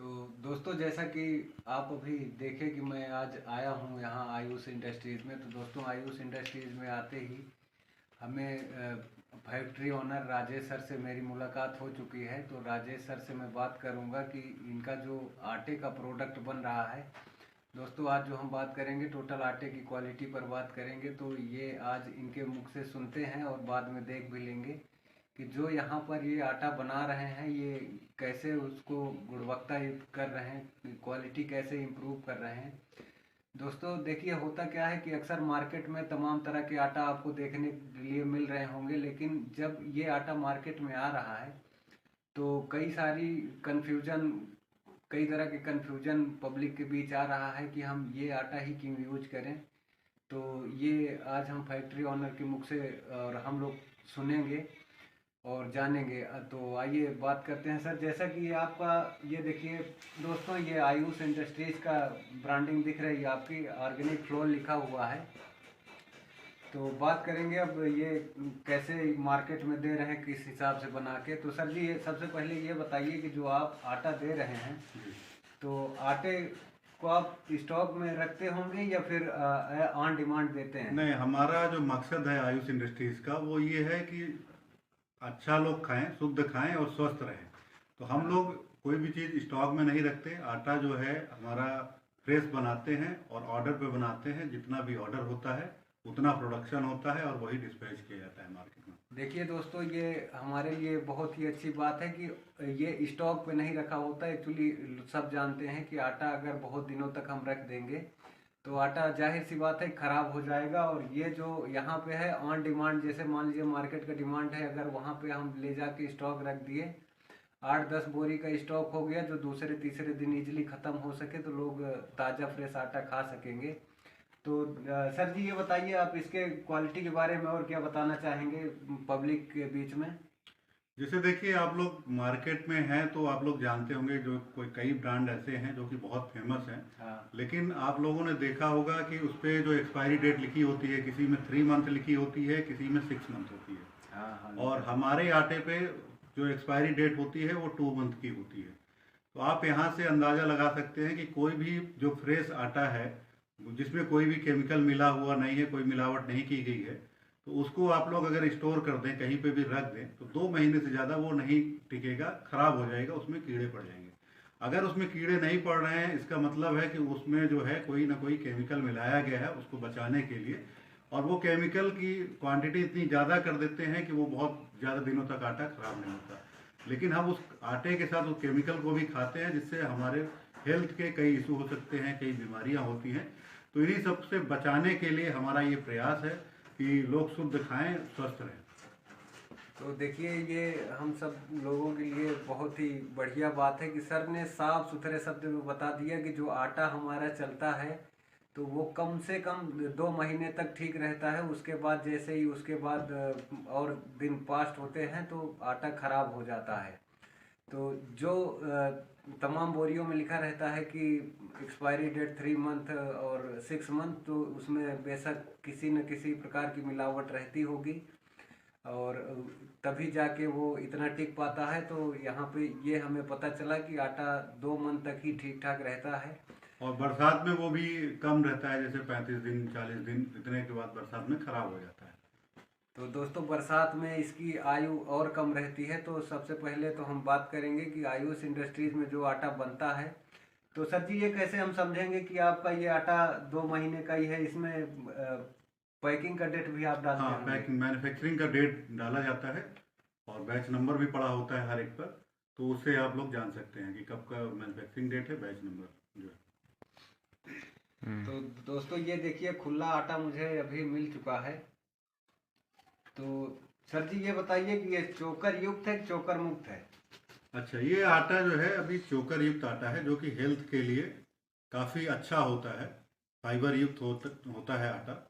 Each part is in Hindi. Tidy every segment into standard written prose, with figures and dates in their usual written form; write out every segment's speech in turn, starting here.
तो दोस्तों, जैसा कि आप अभी देखें कि मैं आज आया हूँ यहाँ आयुष इंडस्ट्रीज़ में। तो दोस्तों, आयुष इंडस्ट्रीज़ में आते ही हमें फैक्ट्री ओनर राजेश सर से मेरी मुलाकात हो चुकी है। तो राजेश सर से मैं बात करूँगा कि इनका जो आटे का प्रोडक्ट बन रहा है। दोस्तों, आज जो हम बात करेंगे टोटल आटे की क्वालिटी पर बात करेंगे। तो ये आज इनके मुख से सुनते हैं और बाद में देख भी लेंगे कि जो यहाँ पर ये आटा बना रहे हैं ये कैसे उसको गुणवत्ता युक्त कर रहे हैं, क्वालिटी कैसे इम्प्रूव कर रहे हैं। दोस्तों देखिए, होता क्या है कि अक्सर मार्केट में तमाम तरह के आटा आपको देखने के लिए मिल रहे होंगे, लेकिन जब ये आटा मार्केट में आ रहा है तो कई तरह के कन्फ्यूजन पब्लिक के बीच आ रहा है कि हम ये आटा ही क्यों यूज करें। तो ये आज हम फैक्ट्री ओनर के मुख से और हम लोग सुनेंगे और जानेंगे। तो आइए बात करते हैं सर। जैसा कि ये आपका, ये देखिए दोस्तों, ये आयुष इंडस्ट्रीज का ब्रांडिंग दिख रही है आपकी, ऑर्गेनिक फ्लोर लिखा हुआ है। तो बात करेंगे अब ये कैसे मार्केट में दे रहे हैं, किस हिसाब से बना के। तो सर जी, ये सबसे पहले ये बताइए कि जो आप आटा दे रहे हैं तो आटे को आप स्टॉक में रखते होंगे या फिर ऑन डिमांड देते हैं? नहीं, हमारा जो मकसद है आयुष इंडस्ट्रीज का वो ये है कि अच्छा लोग खाएं, शुद्ध खाएं और स्वस्थ रहें। तो हम लोग कोई भी चीज़ स्टॉक में नहीं रखते। आटा जो है हमारा फ्रेश बनाते हैं और ऑर्डर पे बनाते हैं। जितना भी ऑर्डर होता है उतना प्रोडक्शन होता है और वही डिस्पैच किया जाता है मार्केट में। देखिए दोस्तों, ये हमारे लिए बहुत ही अच्छी बात है कि ये स्टॉक पे नहीं रखा होता। एक्चुअली सब जानते हैं कि आटा अगर बहुत दिनों तक हम रख देंगे तो आटा जाहिर सी बात है ख़राब हो जाएगा। और ये जो यहाँ पे है ऑन डिमांड, जैसे मान लीजिए मार्केट का डिमांड है, अगर वहाँ पे हम ले जाके स्टॉक रख दिए, 8-10 बोरी का स्टॉक हो गया जो दूसरे तीसरे दिन इजीली ख़त्म हो सके, तो लोग ताज़ा फ्रेश आटा खा सकेंगे। तो सर जी, ये बताइए आप इसके क्वालिटी के बारे में और क्या बताना चाहेंगे पब्लिक के बीच में। जैसे देखिए, आप लोग मार्केट में हैं तो आप लोग जानते होंगे जो कोई कई ब्रांड ऐसे हैं जो कि बहुत फेमस हैं। हाँ। लेकिन आप लोगों ने देखा होगा कि उस पर जो एक्सपायरी डेट लिखी होती है, किसी में 3 मंथ लिखी होती है, किसी में 6 मंथ होती है। हाँ हाँ, और हमारे आटे पे जो एक्सपायरी डेट होती है वो 2 मंथ की होती है। तो आप यहाँ से अंदाज़ा लगा सकते हैं कि कोई भी जो फ्रेश आटा है जिसमें कोई भी केमिकल मिला हुआ नहीं है, कोई मिलावट नहीं की गई है, तो उसको आप लोग अगर स्टोर कर दें, कहीं पे भी रख दें, तो 2 महीने से ज़्यादा वो नहीं टिकेगा, खराब हो जाएगा, उसमें कीड़े पड़ जाएंगे। अगर उसमें कीड़े नहीं पड़ रहे हैं, इसका मतलब है कि उसमें जो है कोई ना कोई केमिकल मिलाया गया है उसको बचाने के लिए। और वो केमिकल की क्वांटिटी इतनी ज़्यादा कर देते हैं कि वो बहुत ज़्यादा दिनों तक आटा खराब नहीं होता। लेकिन हम उस आटे के साथ उस केमिकल को भी खाते हैं, जिससे हमारे हेल्थ के कई इशू हो सकते हैं, कई बीमारियां होती हैं। तो इन्हीं सब से बचाने के लिए हमारा ये प्रयास है कि लोग शुद्ध खाएं, स्वस्थ रहें। तो देखिए, ये हम सब लोगों के लिए बहुत ही बढ़िया बात है कि सर ने साफ सुथरे शब्द में बता दिया कि जो आटा हमारा चलता है तो वो कम से कम 2 महीने तक ठीक रहता है। उसके बाद जैसे ही उसके बाद और दिन पास्ट होते हैं तो आटा खराब हो जाता है। तो जो तमाम बोरियों में लिखा रहता है कि एक्सपायरी डेट 3 मंथ और 6 मंथ, तो उसमें बेशक किसी न किसी प्रकार की मिलावट रहती होगी और तभी जाके वो इतना टिक पाता है। तो यहाँ पे ये हमें पता चला कि आटा 2 मंथ तक ही ठीक ठाक रहता है। और बरसात में वो भी कम रहता है, जैसे 35 दिन 40 दिन, इतने के बाद बरसात में खराब हो जाता है। तो दोस्तों, बरसात में इसकी आयु और कम रहती है। तो सबसे पहले तो हम बात करेंगे कि आयुष इंडस्ट्रीज में जो आटा बनता है, तो सर जी ये कैसे हम समझेंगे कि आपका ये आटा 2 महीने का ही है? इसमें पैकिंग का डेट भी आप डालते हाँ, होंगे। पैकिंग मैन्युफैक्चरिंग का डेट डाला जाता है और बैच नंबर भी पड़ा होता है हर एक पर। तो उससे आप लोग जान सकते हैं कि कब का मैन्युफैक्चरिंग डेट है, बैच नंबर जो है। तो दोस्तों, ये देखिए खुला आटा मुझे अभी मिल चुका है। तो सर जी ये बताइए कि ये चोकर युक्त है कि चोकर मुक्त है? अच्छा, ये आटा जो है अभी चोकर युक्त आटा है, जो कि हेल्थ के लिए काफ़ी अच्छा होता है। फाइबर युक्त होता है आटा।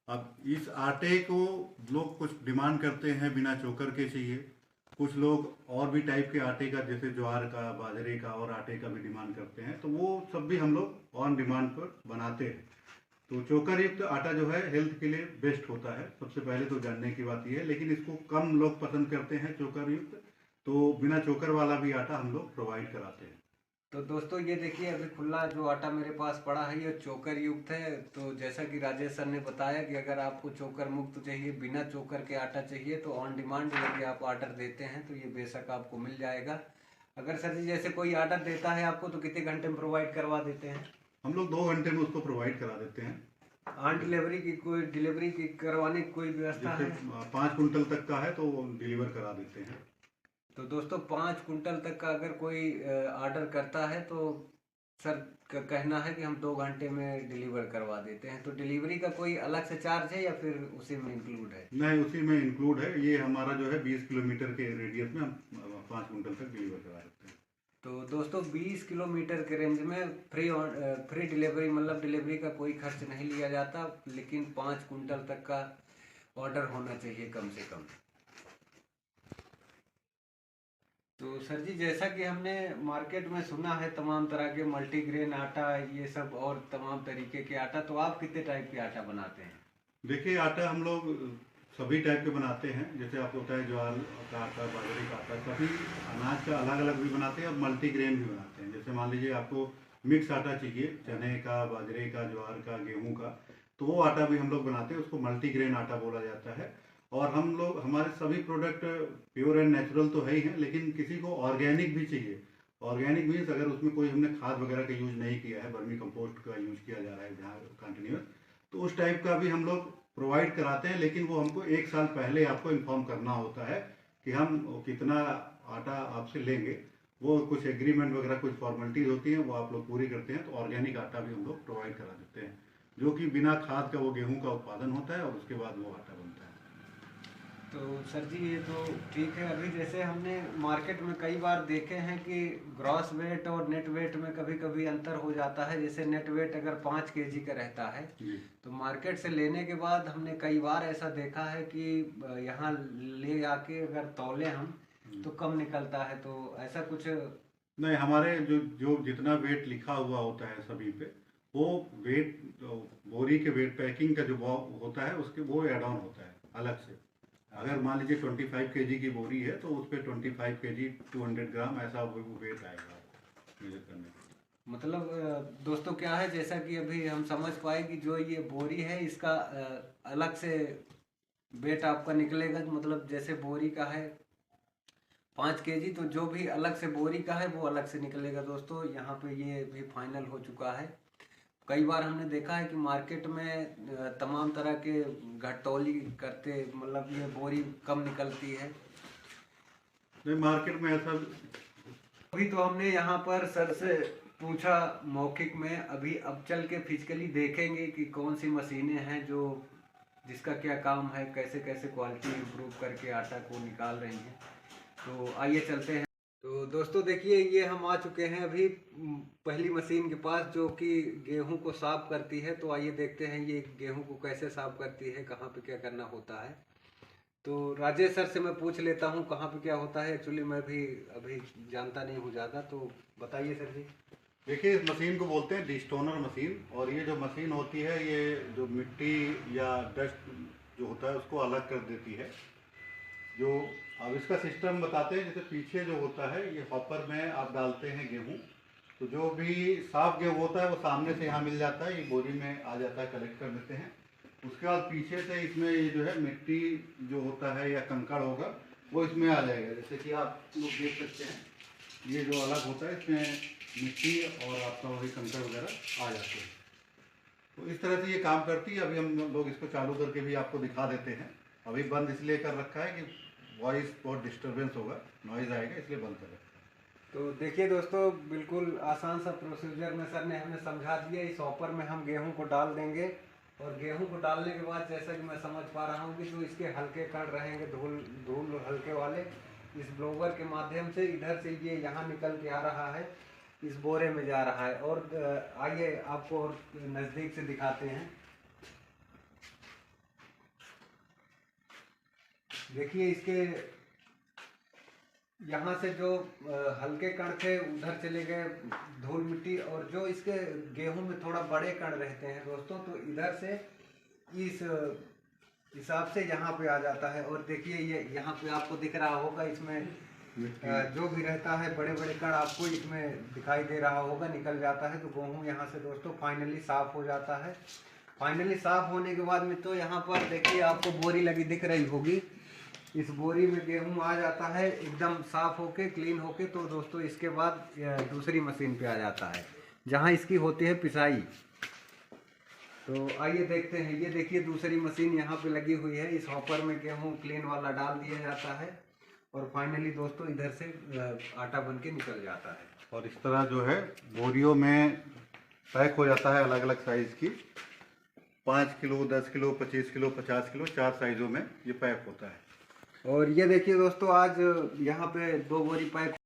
अब इस आटे को लोग कुछ डिमांड करते हैं बिना चोकर के चाहिए, कुछ लोग और भी टाइप के आटे का, जैसे ज्वार का, बाजरे का और आटे का भी डिमांड करते हैं। तो वो सब भी हम लोग ऑन डिमांड पर बनाते हैं। तो चोकर युक्त आटा जो है हेल्थ के लिए बेस्ट होता है, सबसे पहले तो जानने की बात यह है। लेकिन इसको कम लोग पसंद करते हैं चोकर युक्त, तो बिना चोकर वाला भी आटा हम लोग प्रोवाइड कराते हैं। तो दोस्तों ये देखिए, अभी खुला जो आटा मेरे पास पड़ा है ये चोकर युक्त है। तो जैसा कि राजेश सर ने बताया कि अगर आपको चोकर मुक्त चाहिए, बिना चोकर के आटा चाहिए, तो ऑन डिमांड यदि आप ऑर्डर देते हैं तो ये बेशक आपको मिल जाएगा। अगर सर जी जैसे कोई ऑर्डर देता है आपको, तो कितने घंटे में प्रोवाइड करवा देते हैं? हम लोग 2 घंटे में उसको प्रोवाइड करा देते हैं। ऑन डिलीवरी की कोई डिलीवरी की करवाने की कोई व्यवस्था जैसे है? 5 कुंटल तक का है तो वो डिलीवर करा देते हैं। तो दोस्तों 5 कुंटल तक का अगर कोई ऑर्डर करता है तो सर का कहना है कि हम 2 घंटे में डिलीवर करवा देते हैं। तो डिलीवरी का कोई अलग से चार्ज है या फिर उसी में इंक्लूड है? नहीं, उसी में इंक्लूड है। ये हमारा जो है 20 किलोमीटर के रेडियस में हम 5 कुंटल तक डिलीवर करा देते हैं। तो दोस्तों 20 किलोमीटर के रेंज में फ्री डिलीवरी, मतलब डिलीवरी का कोई खर्च नहीं लिया जाता, लेकिन 5 कुंटल तक का ऑर्डर होना चाहिए कम से कम। तो सर जी जैसा कि हमने मार्केट में सुना है तमाम तरह के मल्टीग्रेन आटा, ये सब और तमाम तरीके के आटा, तो आप कितने टाइप के आटा बनाते हैं? देखिए, आटा हम लोग सभी टाइप के बनाते हैं। जैसे आपको होता है ज्वार का आटा, बाजरे का आटा, सभी अनाज का अलग अलग भी बनाते हैं और मल्टीग्रेन भी बनाते हैं। जैसे मान लीजिए आपको मिक्स आटा चाहिए, चने का, बाजरे का, ज्वार का, गेहूं का, तो वो आटा भी हम लोग बनाते हैं। उसको मल्टीग्रेन आटा बोला जाता है। और हम लोग, हमारे सभी प्रोडक्ट प्योर एंड नेचुरल तो है ही हैं, लेकिन किसी को ऑर्गेनिक भी चाहिए। ऑर्गेनिक मीन्स अगर उसमें कोई हमने खाद वगैरह का यूज नहीं किया है, वर्मी कंपोस्ट का यूज किया जा रहा है जहाँ कंटिन्यूस, तो उस टाइप का भी हम लोग प्रोवाइड कराते हैं। लेकिन वो हमको 1 साल पहले आपको इन्फॉर्म करना होता है कि हम कितना आटा आपसे लेंगे। वो कुछ एग्रीमेंट वगैरह, कुछ फॉर्मेलिटीज होती हैं, वो आप लोग पूरी करते हैं तो ऑर्गेनिक आटा भी हम लोग प्रोवाइड करा देते हैं, जो कि बिना खाद का वो गेहूं का उत्पादन होता है और उसके बाद वो आटा बनता है। तो सर जी ये तो ठीक है। अभी जैसे हमने मार्केट में कई बार देखे हैं कि ग्रॉस वेट और नेट वेट में कभी कभी अंतर हो जाता है। जैसे नेट वेट अगर 5 kg का रहता है, तो मार्केट से लेने के बाद हमने कई बार ऐसा देखा है कि यहाँ ले आके अगर तौले हम तो कम निकलता है। तो ऐसा कुछ? नहीं, हमारे जो जो जितना वेट लिखा हुआ होता है सभी पे, वो वेट, बोरी के वेट पैकिंग का जो होता है उसके वो एड ऑन होता है अलग से। अगर मान लीजिए 25 kg की बोरी है तो उस पर 25 kg 200 ग्राम ऐसा वो वेट आएगा मेजर करने का। मतलब दोस्तों क्या है, जैसा कि अभी हम समझ पाए कि जो ये बोरी है इसका अलग से वेट आपका निकलेगा। मतलब जैसे बोरी का है 5 kg, तो जो भी अलग से बोरी का है वो अलग से निकलेगा। दोस्तों यहाँ पे ये भी फाइनल हो चुका है। कई बार हमने देखा है कि मार्केट में तमाम तरह के घटतौली करते, मतलब ये बोरी कम निकलती है। नहीं, मार्केट में ऐसा। अभी तो हमने यहाँ पर सर से पूछा मौखिक में, अभी अब चल के फिजिकली देखेंगे कि कौन सी मशीनें हैं जो जिसका क्या काम है, कैसे कैसे क्वालिटी इंप्रूव करके आटा को निकाल रही हैं। तो आइए चलते हैं। तो दोस्तों देखिए, ये हम आ चुके हैं अभी पहली मशीन के पास जो कि गेहूं को साफ करती है। तो आइए देखते हैं ये गेहूं को कैसे साफ करती है, कहाँ पे क्या करना होता है। तो राजेश सर से मैं पूछ लेता हूँ कहाँ पे क्या होता है। एक्चुअली मैं भी अभी जानता नहीं हूँ ज़्यादा, तो बताइए सर जी। देखिए, इस मशीन को बोलते हैं डिस्टोनर मशीन। और ये जो मशीन होती है, ये जो मिट्टी या डस्ट जो होता है उसको अलग कर देती है। जो अब इसका सिस्टम बताते हैं। जैसे पीछे जो होता है, ये हॉपर में आप डालते हैं गेहूं, तो जो भी साफ गेहूं होता है वो सामने से यहाँ मिल जाता है, ये बोरी में आ जाता है, कलेक्ट कर देते हैं। उसके बाद पीछे से इसमें ये जो है मिट्टी जो होता है या कंकड़ होगा वो इसमें आ जाएगा। जैसे कि आप लोग देख सकते हैं, ये जो अलग होता है इसमें मिट्टी और आपका वही कंकड़ वगैरह आ जाते हैं। तो इस तरह से ये काम करती है। अभी हम लोग इसको चालू करके भी आपको दिखा देते हैं। अभी बंद इसलिए कर रखा है कि वॉइस बहुत डिस्टरबेंस होगा, नॉइज़ आएगा, इसलिए बंद कर रखा है। तो देखिए दोस्तों, बिल्कुल आसान सा प्रोसीजर में सर ने हमें समझा दिया। इस हॉपर में हम गेहूं को डाल देंगे और गेहूं को डालने के बाद जैसा कि मैं समझ पा रहा हूं कि जो इसके हल्के कण रहेंगे, धूल धूल हल्के वाले, इस ब्लोवर के माध्यम से इधर से ये यहाँ निकल के आ रहा है, इस बोरे में जा रहा है। और आइए आपको और नज़दीक से दिखाते हैं। देखिए इसके यहाँ से जो हल्के कण थे उधर चले गए, धूल मिट्टी, और जो इसके गेहूं में थोड़ा बड़े कण रहते हैं दोस्तों, तो इधर से इस हिसाब से यहाँ पे आ जाता है। और देखिए ये यहाँ पे आपको दिख रहा होगा, इसमें जो भी रहता है, बड़े बड़े कण आपको इसमें दिखाई दे रहा होगा, निकल जाता है। तो गेहूँ यहाँ से दोस्तों फाइनली साफ हो जाता है। फाइनली साफ होने के बाद में तो यहाँ पर देखिए आपको बोरी लगी दिख रही होगी। इस बोरी में गेहूँ आ जाता है एकदम साफ होके, क्लीन होके। तो दोस्तों इसके बाद दूसरी मशीन पे आ जाता है जहाँ इसकी होती है पिसाई। तो आइए देखते हैं। ये देखिए दूसरी मशीन यहाँ पे लगी हुई है। इस हॉपर में गेहूँ क्लीन वाला डाल दिया जाता है और फाइनली दोस्तों इधर से आटा बन के निकल जाता है। और इस तरह जो है बोरियों में पैक हो जाता है अलग अलग साइज़ की। 5 किलो, 10 किलो, 25 किलो, 50 किलो, 4 साइज़ों में ये पैक होता है। और ये देखिए दोस्तों आज यहाँ पे 2 बोरी पैक